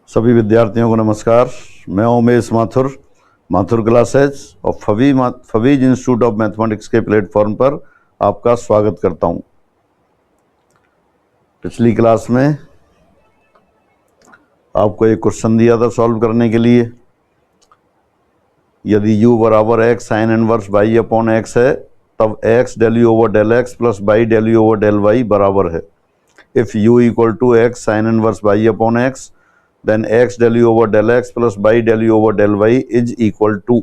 सभी विद्यार्थियों को नमस्कार। मैं उमेश माथुर, माथुर क्लासेज और फवीज इंस्टीट्यूट ऑफ मैथमेटिक्स के प्लेटफॉर्म पर आपका स्वागत करता हूं। पिछली क्लास में आपको एक क्वेश्चन दिया था सॉल्व करने के लिए। यदि u बराबर x sine inverse y upon x है तब x del u over del x plus y del u over del y बराबर है। If u equal to x sine inverse y upon x then x del u over del x plus by del u over del y is equal to।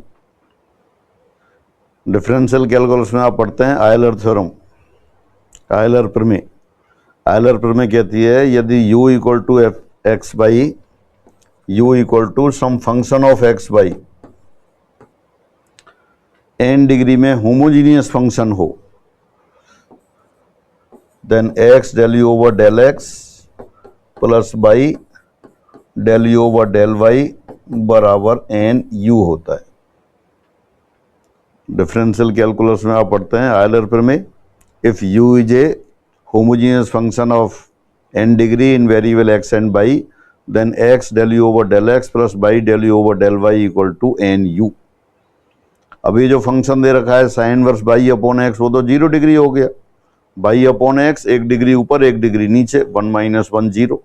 Differential calculus में आप पढ़ते हैं Euler theorem, Euler प्रमेय। Euler प्रमेय कहती है यदि u equal to x y u equal to some function of x y n degree में होमोजीनियस फंक्शन हो then x del u over del x plus y del u over del y बराबर n u होता है। Differential calculus में आप पढ़ते हैं Euler प्रमेय। If u is a homogeneous function of n degree in variable x and y then x del u over del x plus y del u over del y equal to n u. अभी जो function दे रखा है sine inverse y upon x वो तो 0 degree हो गया। By upon x 1 degree ऊपर 1 डिग्री नीचे, 1 माइनस 1 0,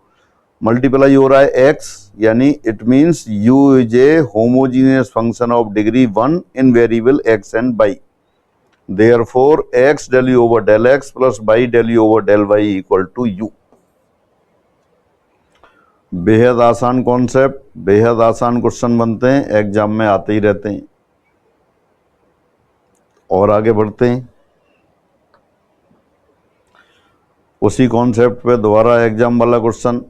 मल्टीप्लाई हो रहा है x, यानी it means u is a homogeneous function of degree 1 in variable x and y। Therefore x del u over del x plus y del u over del y equal to u। बेहद आसान concept, बेहद आसान question बनते हैं, exam में आते ही रहते हैं। और आगे बढ़ते हैं उसी कॉन्सेप्ट पे दोबारा एग्जाम वाला question.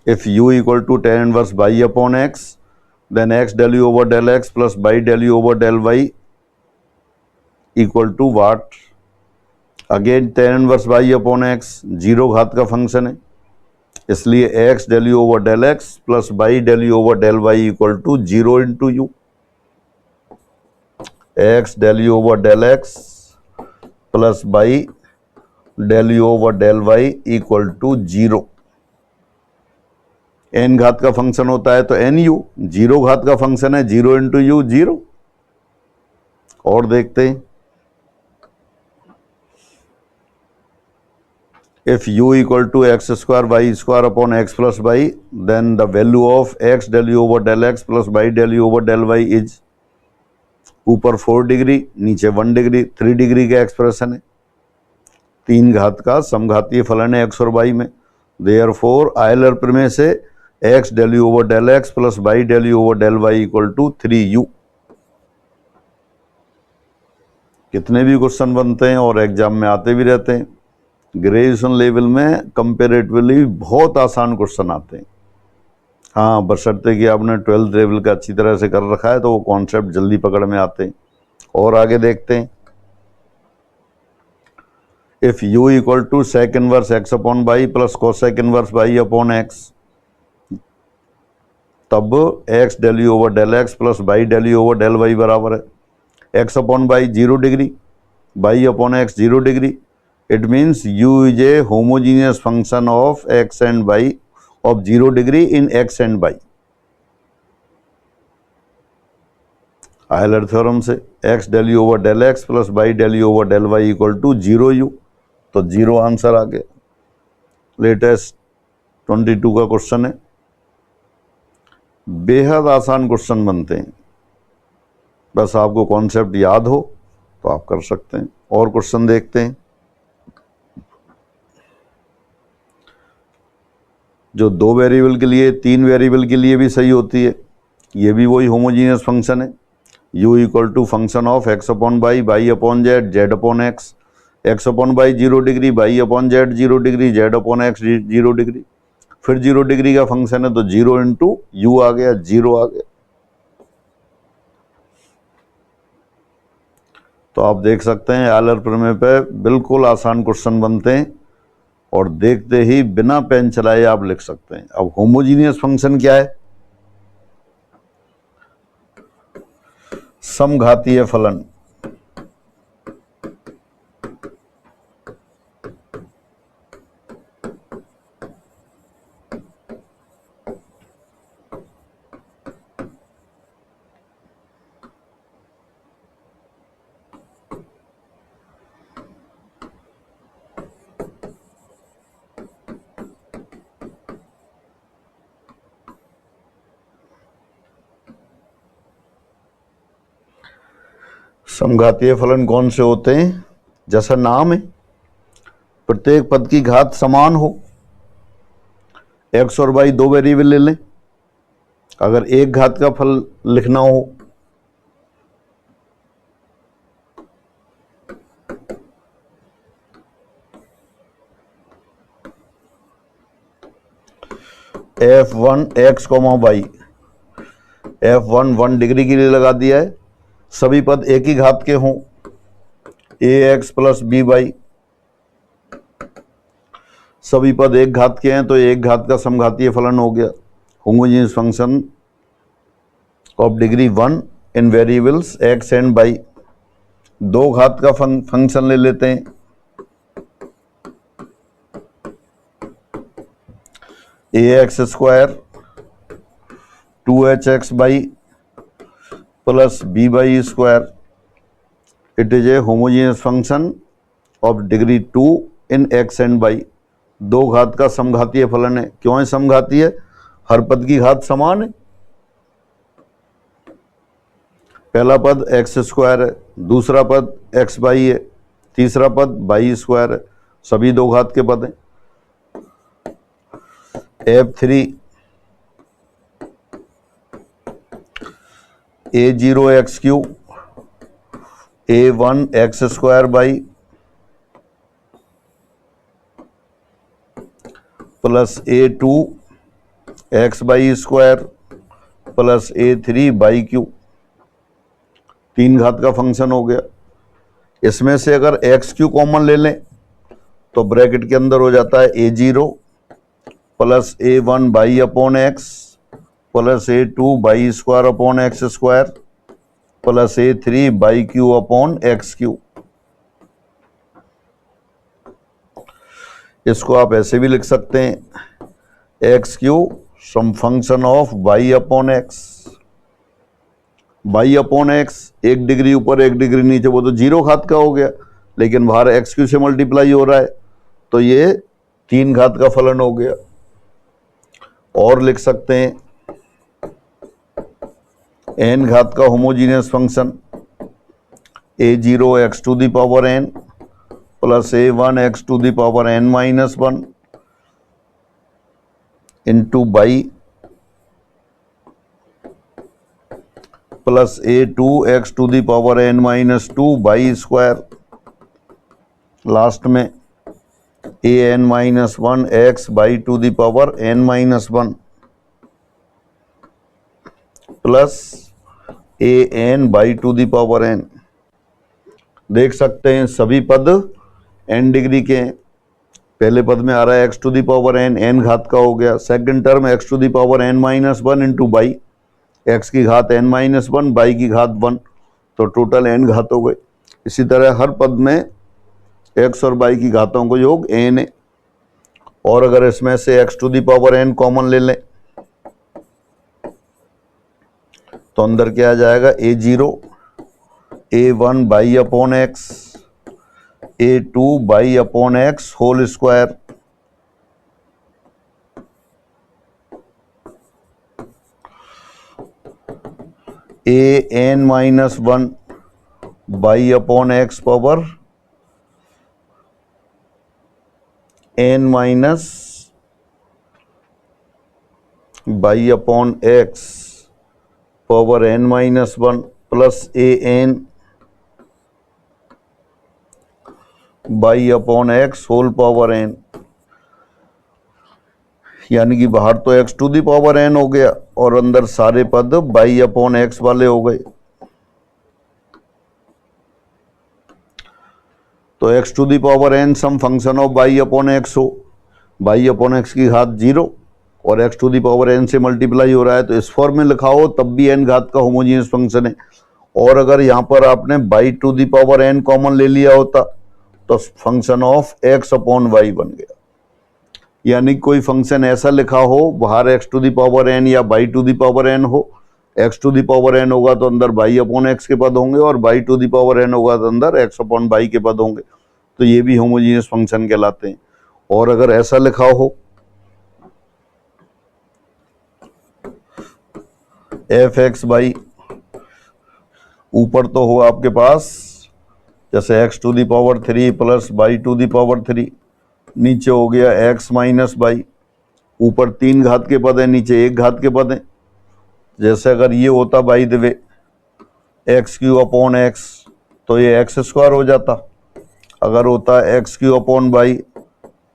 If u equal to tan inverse by upon x, then x del u over del x plus by del u over del y equal to what? Again tan inverse by upon x 0 घात का function है, इसलिए x del u over del x plus by del u over del y equal to 0 into u। x del u over del x plus by del u over del y equal to 0। n घात का function होता है तो N you, 0 घात का function है 0 into you 0। और देखते हैं if u equal to x square y square upon x plus y then the value of x del u over del x plus y del u over del y is, ऊपर 4 degree नीचे 1 degree, 3 degree का expression है, 3 घात का समघातीय फलन है x और y में। देयरफॉर आयलर प्रमेय से x del u over del x plus y del u over del y equal to 3u। कितने भी क्वेश्चन बनते हैं और एग्जाम में आते भी रहते हैं। ग्रेजुएशन लेवल में कंपेरेटिवली बहुत आसान क्वेश्चन आते हैं। हाँ, बशर्ते कि आपने 12th लेवल का अच्छी तरह से कर रखा है तो वो कॉन्सेप्ट जल्दी पकड़ में आते हैं। और आगे देखते हैं if u equal to sec inverse x upon y plus cosec inverse y upon x तब x del u over del x plus y del u over del y बराबर है x upon y 0 degree, y upon x 0 degree. It means u is a homogeneous function of x and y of 0 degree in x and y। Euler theorem से x del u over del x plus y del u over del y equal to 0u, तो 0 answer आ गया। Latest 22 का question है। बेहद आसान question बनते हैं, बस आपको कॉन्सेप्ट याद हो तो आप कर सकते हैं। और क्वेश्चन देखते हैं जो 2 वेरिएबल के लिए 3 वेरिएबल के लिए भी सही होती है। ये भी वही होमोजीनियस फंक्शन है। u equal to function of x upon y, y upon z, z upon x, x upon y 0 degree, y upon z 0 degree, z upon x 0 degree, फिर 0 डिग्री का फंक्शन है तो 0 इंटू यू आ गया, 0 आ गया। तो आप देख सकते हैं आयलर प्रमेय पे बिल्कुल आसान क्वेश्चन बनते हैं और देखते ही बिना पेन चलाए आप लिख सकते हैं। अब होमोजीनियस फंक्शन क्या है? समघातीय फलन। समघातीय फलन कौन से होते हैं? जैसा नाम है, प्रत्येक पद की घात समान हो। x और y दो वेरिएबल ले लें। अगर एक घात का फल लिखना हो f1 x, y, f1 1 degree के लिए लगा दिया है। सभी पद एक ही घात के हों, ax प्लस by, सभी पद एक घात के हैं तो एक घात का समघातीय फलन हो गया। Homogeneous function of degree 1 in variables x and y। दो घात का फंक्शन ले लेते हैं, ax square 2hx by plus by square. It is a homogeneous function of degree 2 in x and y। दो घात का समघातीय फलन है। क्यों है समघातीय? हर पद की घात समान है। पहला पद x स्क्वायर है, दूसरा पद x बाई है, तीसरा पद बाई स्क्वायर है। सभी दो घात के पद हैं। f3 a0 x Q a1 x square by plus a2 x by square plus a3 y Q. तीन घात का फंक्शन हो गया। इसमें से अगर एक्स क्यू कॉमन ले लें तो ब्रैकेट के अंदर हो जाता है a0 plus a1 y upon x plus a2 y square upon x square plus a3 y cube upon x cube. इसको आप ऐसे भी लिख सकते हैं, x cube some function of y upon x. Y upon x एक degree ऊपर एक डिग्री नीचे, वो तो जीरो घात का हो गया, लेकिन बाहर एक्स क्यू से मल्टीप्लाई हो रहा है तो ये तीन घात का फलन हो गया। और लिख सकते हैं एन घात का homogeneous function a0 x to the power n plus a1 x to the power n minus 1 into y plus a2 x to the power n minus 2 y square. Last में an minus 1 x y to the power n minus 1 plus an y to the power n। देख सकते हैं सभी पद n degree के हैं। पहले पद में आ रहा है x to the power n, n घात का हो गया। Second term x to the power n minus 1 into y, x की घात n माइनस 1, बाई की घात 1, तो टोटल n घात हो गए। इसी तरह हर पद में x और y की घातों को योग n है। और अगर इसमें से x to the power n common ले लें तो अंदर क्या आ जाएगा, a0 a1 y upon x a2 y upon x whole square an minus 1 y upon x power n minus y upon x power n minus 1 plus an y upon x whole power n। यानी कि बाहर तो x to the power n हो गया और अंदर सारे पद बाई अपॉन एक्स वाले हो गए। तो x to the power n some function of y upon x हो, बाई अपॉन एक्स की घात 0 और x to the power n से मल्टीप्लाई हो रहा है तो इस फॉर्म में लिखा हो तब भी n घात का होमोजीनियस फंक्शन है। और अगर यहाँ पर आपने y to the power n common ले लिया होता तो function of x upon y बन गया। यानी कोई फंक्शन ऐसा लिखा हो बाहर x to the power n या y to the power n हो, x to the power n होगा तो अंदर बाई अपॉन एक्स के पद होंगे और by to the power n होगा तो अंदर x अपॉन बाई के पद होंगे, तो ये भी होमोजीनियस फंक्शन कहलाते हैं। और अगर ऐसा लिखा हो f(x) बाई ऊपर तो हो आपके पास जैसे x to the power 3 plus y to the power 3, नीचे हो गया x माइनस वाई, ऊपर 3 घात के पद है, नीचे 1 घात के पद है। जैसे अगर ये होता by the way x Q upon x तो ये एक्स स्क्वायर हो जाता, अगर होता एक्स क्यू अपॉन वाई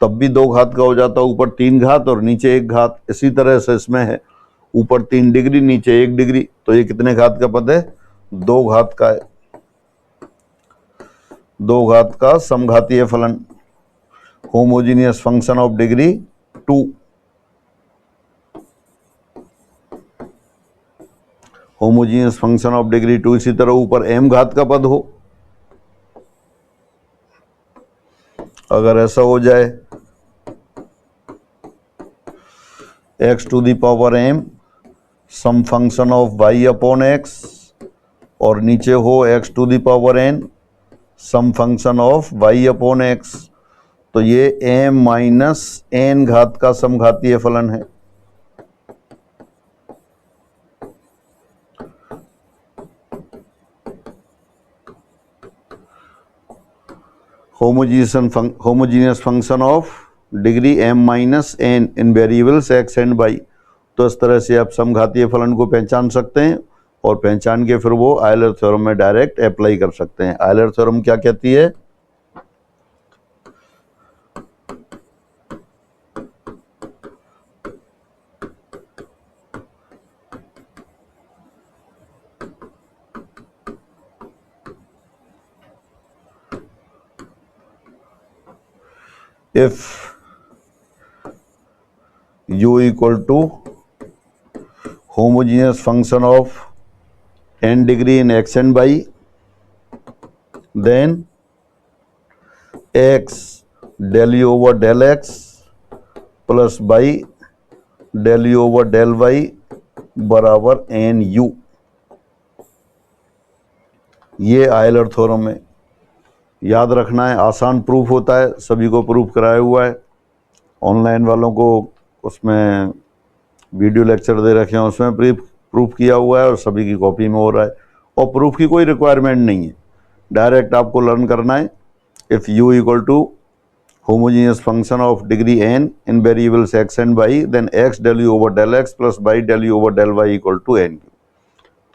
तब भी 2 घात का हो जाता, ऊपर 3 घात और नीचे 1 घात। इसी तरह से इसमें है ऊपर 3 डिग्री नीचे 1 डिग्री, तो ये कितने घात का पद है? 2 घात का है। 2 घात का समघातीय फलन, homogeneous function of degree 2। Homogeneous function of degree 2। इसी तरह ऊपर m घात का पद हो, अगर ऐसा हो जाए x to the power m some function of y upon x, और नीचे हो x to the power n some function of y upon x, तो ये m माइनस n घात का समघातीय फलन है। Homogeneous function of degree m minus n in variables x and y। तो इस तरह से आप समघातीय फलन को पहचान सकते हैं और पहचान के फिर वो आयलर थ्योरम में डायरेक्ट अप्लाई कर सकते हैं। आयलर थ्योरम क्या कहती है? If u equal to homogeneous function of n degree in x and y, then x del u over del x plus y del u over del y बराबर n you. ये Euler theorem है, याद रखना है। आसान proof होता है, सभी को प्रूफ कराया हुआ है। ऑनलाइन वालों को उसमें वीडियो लेक्चर दे रखे हैं, उसमें प्रूफ किया हुआ है और सभी की कॉपी में हो रहा है। और प्रूफ की कोई रिक्वायरमेंट नहीं है, डायरेक्ट आपको लर्न करना है। If u equal to homogeneous function of degree n in variables x and y, then x del u over del x plus y del u over del y equal to n।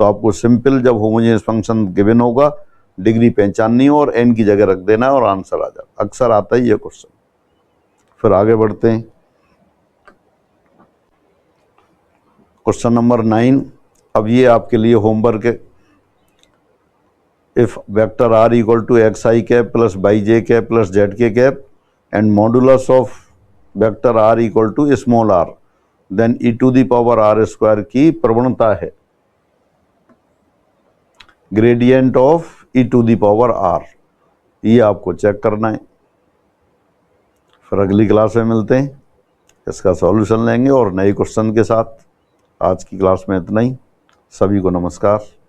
तो आपको simple जब homogeneous function given होगा degree पहचाननी हो और n की जगह रख देना है और आंसर आ जाता। अक्सर आता ही ये क्वेश्चन। फिर आगे बढ़ते हैं। Question number 9। अब ये आपके लिए होमवर्क है। If vector r equal to x i cap plus y j cap plus z k cap and modulus of vector r equal to small r, then e to the power r square की प्रवणता है gradient of e to the power r। ये आपको check करना है। फिर अगली class में मिलते हैं, इसका सॉल्यूशन लेंगे और नए क्वेश्चन के साथ। आज की क्लास में इतना ही। सभी को नमस्कार।